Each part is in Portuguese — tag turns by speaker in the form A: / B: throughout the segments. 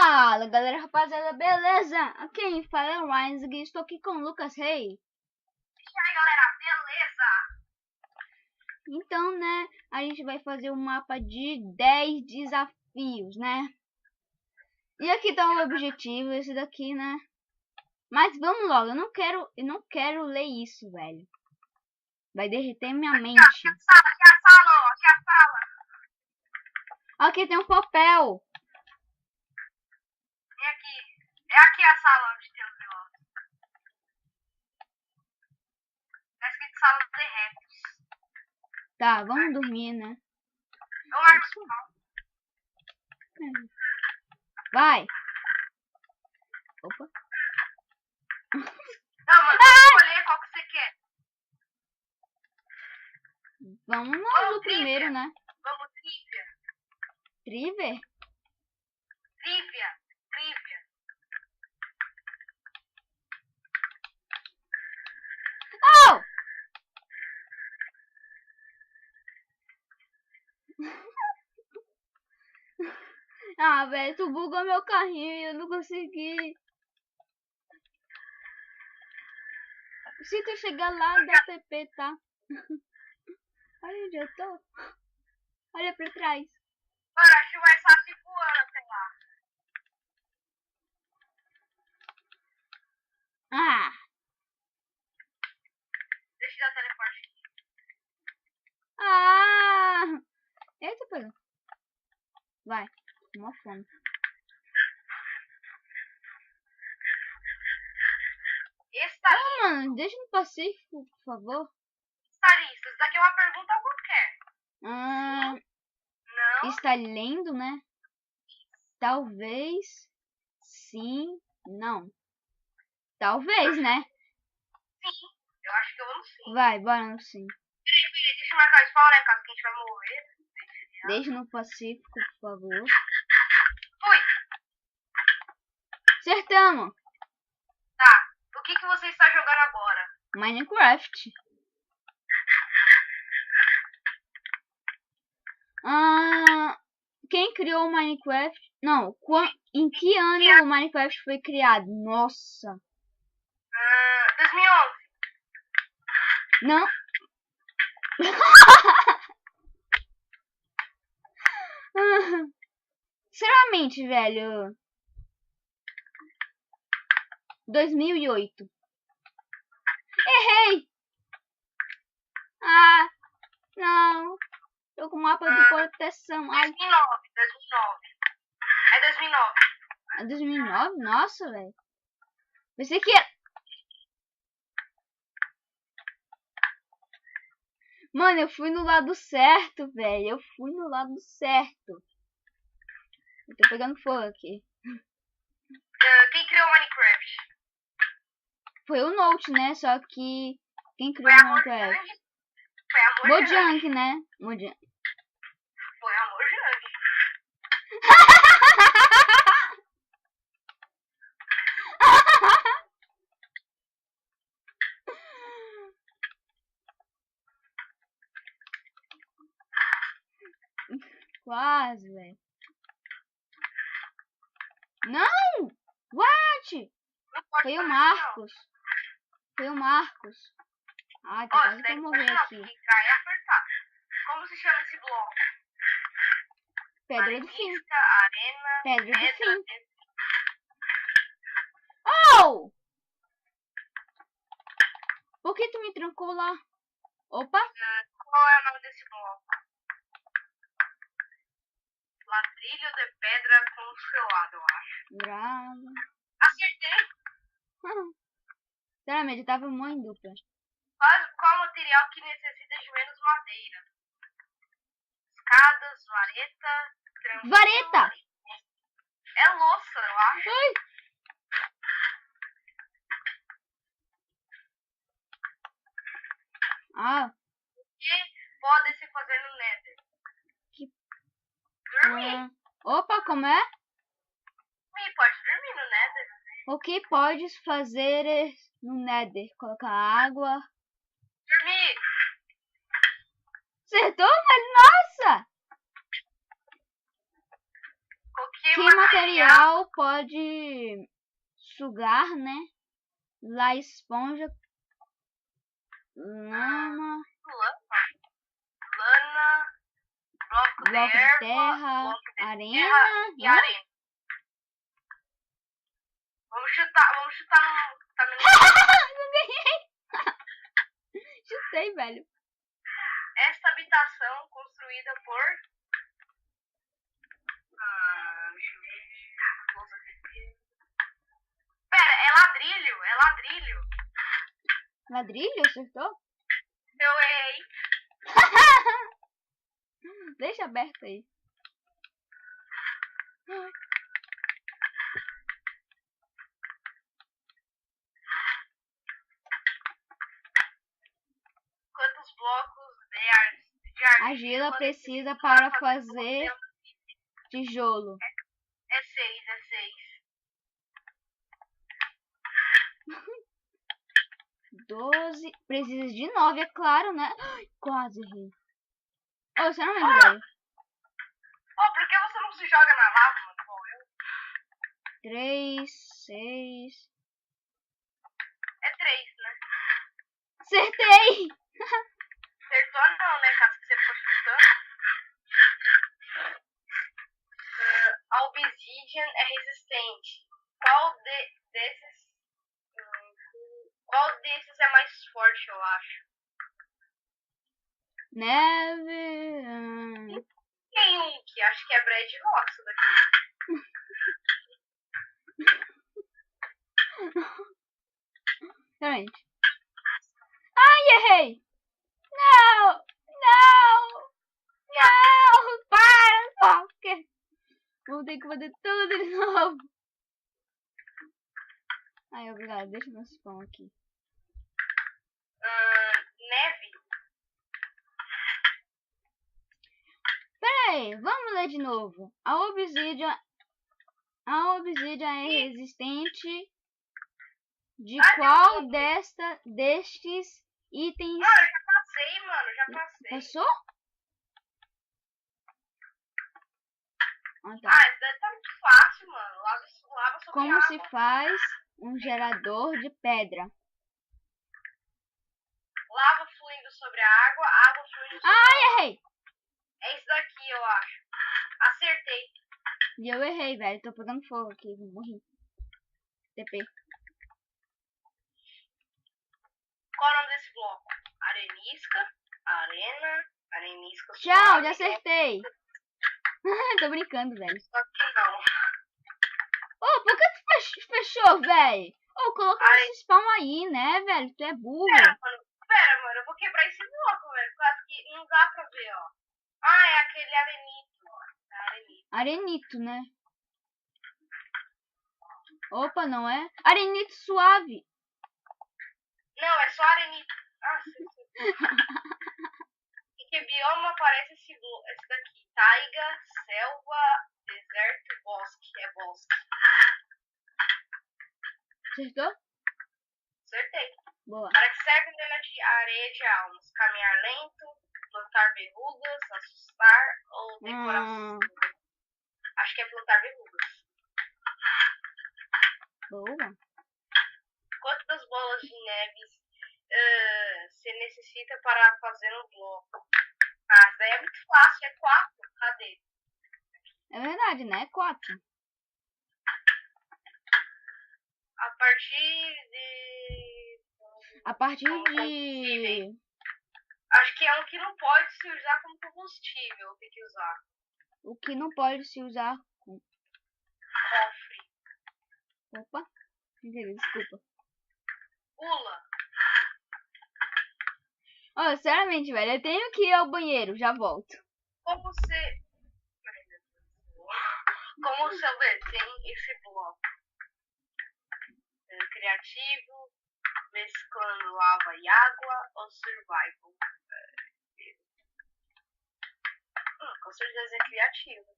A: Fala galera, rapaziada, beleza? Aqui quem fala é o Ryan e estou aqui com o Lucas Rei.
B: E aí galera, beleza?
A: Então, né, a gente vai fazer um mapa de 10 desafios, né? E aqui tá o objetivo, esse daqui, né? Mas vamos logo, eu não quero ler isso, velho. Vai derreter minha mente.
B: Aqui a sala, ó, aqui a sala.
A: Aqui tem um papel.
B: Vem aqui. É aqui a sala onde tem os negócios. Tá escrito sala de retos.
A: Tá, vamos dormir, né?
B: Eu marco.
A: Vai. Opa.
B: Não, mano, vou escolher qual que você quer.
A: Vamos nós o primeiro, né?
B: Vamos, trivia.
A: Trivia?
B: Trivia.
A: Oh! Ah, velho, tu bugou meu carrinho e eu não consegui. Se tu chegar lá, dá TP, tá? Olha onde eu tô. Olha pra trás.
B: Mano, acho mais fácil voando, sei lá.
A: Ah!
B: Deixa eu dar teleporte aqui.
A: Ah! Eita, pega. Vai, uma fome.
B: Estalista.
A: Mano, deixa no Pacífico, por favor.
B: Estalista, isso daqui é uma pergunta qualquer. Não.
A: Está lendo, né? Talvez. Sim. Não. Talvez, né?
B: Sim. Eu acho que eu vou no sim.
A: Vai, bora no sim.
B: Peraí, deixa eu marcar o spawn, né? Caso que a gente vai morrer.
A: Deixa no Pacífico, por favor.
B: Fui.
A: Acertamos.
B: Tá. O que você está jogando agora?
A: Minecraft. Quem criou o Minecraft? Não, em que ano o Minecraft foi criado? Nossa.
B: 2011.
A: Não. Sinceramente, velho. 2008. Errei. Ah, não. Tô com mapa de proteção. Ai.
B: 2009. É 2009.
A: É 2009? Nossa, velho. Pensei que era... Mano, eu fui no lado certo, velho. Eu fui no lado certo. Eu tô pegando fogo aqui.
B: Quem criou o Minecraft?
A: Foi o Note, né? Só que... Quem criou
B: Foi
A: o Minecraft?
B: Foi a
A: Mojang, né? Mojang.
B: Foi a Mojang.
A: Quase, velho. Não! What? Foi o Marcos. Foi o Marcos. Ai, tá quase que eu morrer aqui.
B: Clicar e apertar. Como se chama esse bloco?
A: Pedra do fim.
B: Arena.
A: Pedra do fim.
B: fim.
A: Oh! Por que tu me trancou lá? Opa!
B: Qual é o nome desse bloco? Ladrilho de pedra congelado, eu acho.
A: Bravo.
B: Acertei.
A: Sinceramente, eu tava muito em dupla.
B: Qual material que necessita de menos madeira? Escadas, vareta, trampo.
A: Vareta!
B: É louça, eu acho.
A: Ai. Ah.
B: O que pode se fazer no Nether? Dormir.
A: Opa, como é?
B: Pode dormir no Nether.
A: O que podes fazer no Nether? Colocar água.
B: Dormir.
A: Acertou, velho? Nossa!
B: O que
A: Que material pode sugar, né? La esponja, lama,
B: Lana, bloco de
A: bloco de
B: erva,
A: terra,
B: bloco de
A: arena,
B: terra e
A: né?
B: arena. Vamos chutar no... Tá no...
A: Não ganhei! Chutei, velho.
B: Esta habitação construída por... deixa eu ver... Lousa de pedra. Pera, é ladrilho, é ladrilho.
A: Ladrilho, acertou?
B: Eu errei.
A: Deixa aberto aí.
B: Quantos blocos de
A: Argila
B: você
A: precisa para fazer
B: modelo?
A: tijolo.
B: É 6, é 6.
A: 12. Precisa de 9, é claro, né? Ai, quase errei. Oh, sinceramente, velho.
B: Oh, por que você não se joga na lava, mano? Bom, eu...
A: 3, 6.
B: É 3, né?
A: Acertei!
B: Acertou não, né? Caso que você for chutando. A obsidian é resistente. Qual desses é mais forte, eu acho?
A: Neve.
B: Tem um que acho que é Brad Rock, isso daqui.
A: Realmente. Ai, errei! Não! Não! Não! Para! Por quê? Vou ter que fazer tudo de novo. Ai, obrigado. Deixa meu spawn aqui.
B: Neve?
A: Pera aí, vamos ler de novo. A obsidian é resistente de qual destes itens?
B: Mano, eu já passei, mano. Já passei.
A: Passou? Ah, tá.
B: Isso daí tá muito fácil, mano. Lava sobre
A: Como
B: água.
A: se faz um gerador de pedra?
B: Lava fluindo sobre a água fluindo sobre
A: Ai, errei!
B: É isso daqui, eu acho. Acertei.
A: E eu errei, velho. Tô pegando fogo aqui. Morri. TP.
B: Qual é o nome desse bloco? Arenisca, arenisca.
A: Tchau,
B: suave.
A: já acertei. Tô brincando, velho.
B: Só que não.
A: Ô, por que tu fechou, velho? Ô, coloca esse spawn aí, né, velho? Tu é burro.
B: Pera, mano. Eu vou quebrar esse bloco, velho. Por causa que não dá pra ver, ó. É aquele arenito, ó. É arenito.
A: Arenito, né? Opa, não é? Arenito suave.
B: Não, é só arenito. Sim. Em que bioma aparece esse daqui? Taiga, selva, deserto, bosque. É bosque.
A: Acertou?
B: Acertei.
A: Boa.
B: Para que serve de areia de almas? Caminhar lento, plantar verrugas, assustar ou decoração? Acho que é plantar verrugas.
A: Boa.
B: Quantas bolas de neve se necessita para fazer um bloco? Isso daí é muito fácil, é 4. Cadê?
A: É verdade, né? 4.
B: A partir de... Acho que é um que não pode se usar como combustível, tem que usar.
A: O que não pode se usar com...
B: Cofre.
A: Opa. Desculpa.
B: Pula.
A: Ó, sinceramente, velho, eu tenho que ir ao banheiro, já volto.
B: Como você obtém esse bloco? Criativo, mesclando lava e água ou survival? Com certeza é criativo.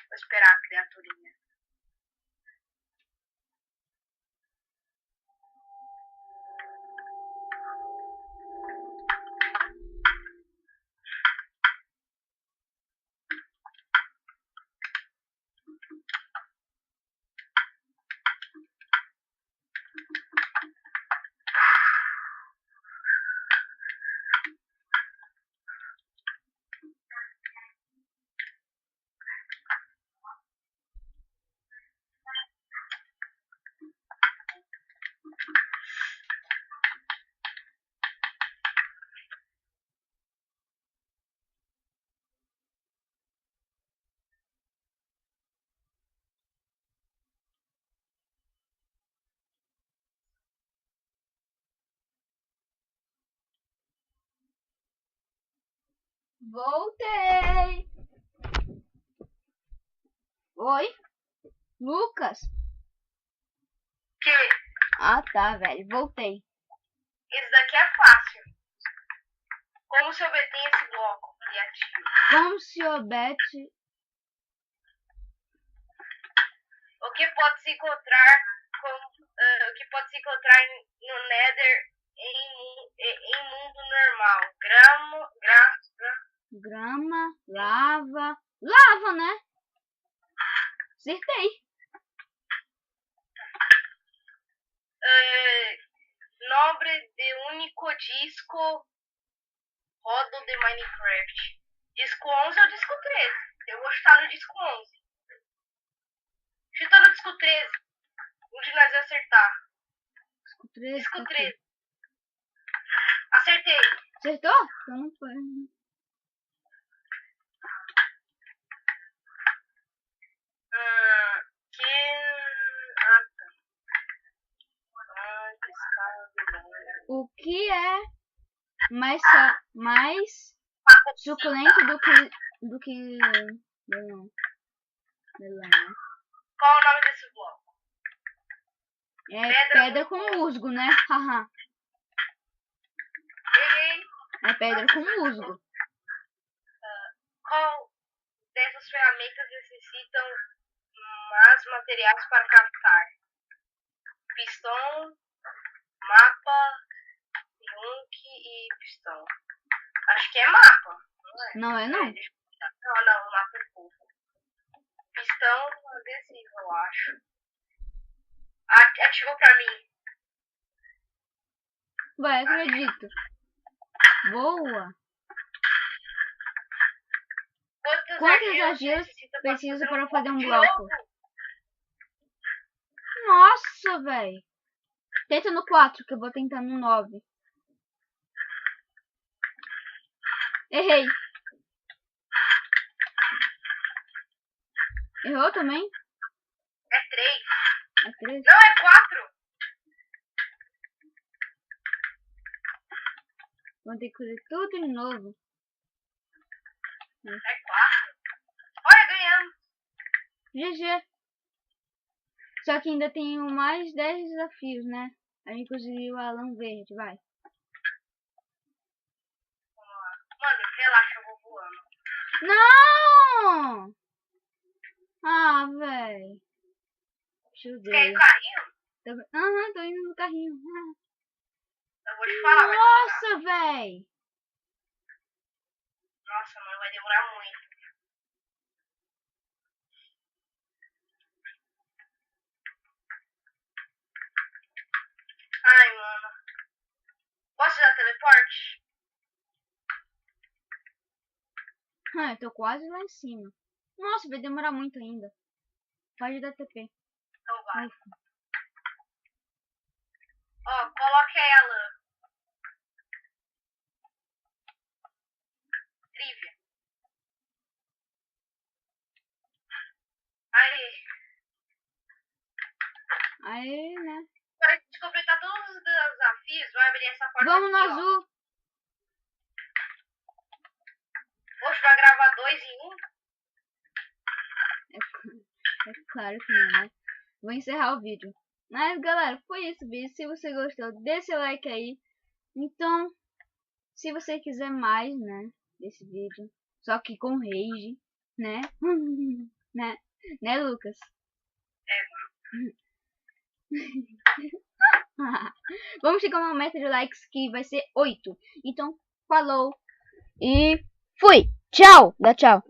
B: Vou esperar a criaturinha.
A: Voltei. Oi? Lucas?
B: Que
A: Ah, tá, velho. Voltei.
B: esse daqui é fácil. Como se obtém esse bloco criativo?
A: Como se obete...
B: O que pode se encontrar o que pode se encontrar no Nether em mundo normal?
A: Grama, lava... Lava, né? Acertei.
B: Nobre de único disco rodo de Minecraft. Disco 11 ou disco 13? Eu vou chutar no disco 11. Chuta no disco 13. Onde nós vamos acertar?
A: Disco 13.
B: Disco
A: Tá
B: 13.
A: aqui.
B: Acertei.
A: Acertou? Então não foi. O que é mais suculento do que melão? Melão, né?
B: Qual é o nome desse bloco?
A: É pedra com musgo, né? Haha.
B: Errei.
A: É pedra com musgo.
B: Qual dessas ferramentas necessitam mais materiais para captar? Pistão, mapa, yunque e pistão. Acho que é mapa.
A: Não é, não?
B: Não, o mapa é fofo. Pistão adesivo, eu acho. Ativou pra mim.
A: Vai, acredito. Boa. Quantas argilas precisa para fazer um bloco? Nossa, velho. Tenta no 4, que eu vou tentar no 9. Errei. Errou também?
B: É 3.
A: É 3?
B: Não, é 4.
A: Vou ter que fazer tudo de novo.
B: É 4. Olha, ganhamos.
A: GG. Só que ainda tenho mais 10 desafios, né? A gente conseguiu o Alan Verde, vai.
B: Mano, relaxa, eu vou voando.
A: Não! Ah, velho.
B: Quer ir
A: Chudei.
B: no carrinho?
A: Aham, tô indo no carrinho.
B: Eu vou te falar, vai
A: Nossa, velho.
B: Nossa, mano, vai demorar muito. Ai, mano. Posso dar teleporte?
A: Ah, eu tô quase lá em cima. Nossa, vai demorar muito ainda. Pode dar TP.
B: Então vai. Ó, coloque aí a lã. Trivia.
A: Aí, né?
B: Para a gente completar todos os desafios, vai abrir essa porta.
A: Vamos no
B: aqui,
A: azul.
B: Ó. Poxa, vai gravar 2 em 1?
A: É claro que não, né? Vou encerrar o vídeo. Mas, galera, foi isso, vídeo. Se você gostou, deixa o like aí. Então, se você quiser mais, né, desse vídeo, só que com rage, né? né, Lucas? Vamos chegar a uma meta de likes que vai ser 8. Então, falou e fui. Tchau. Dá tchau.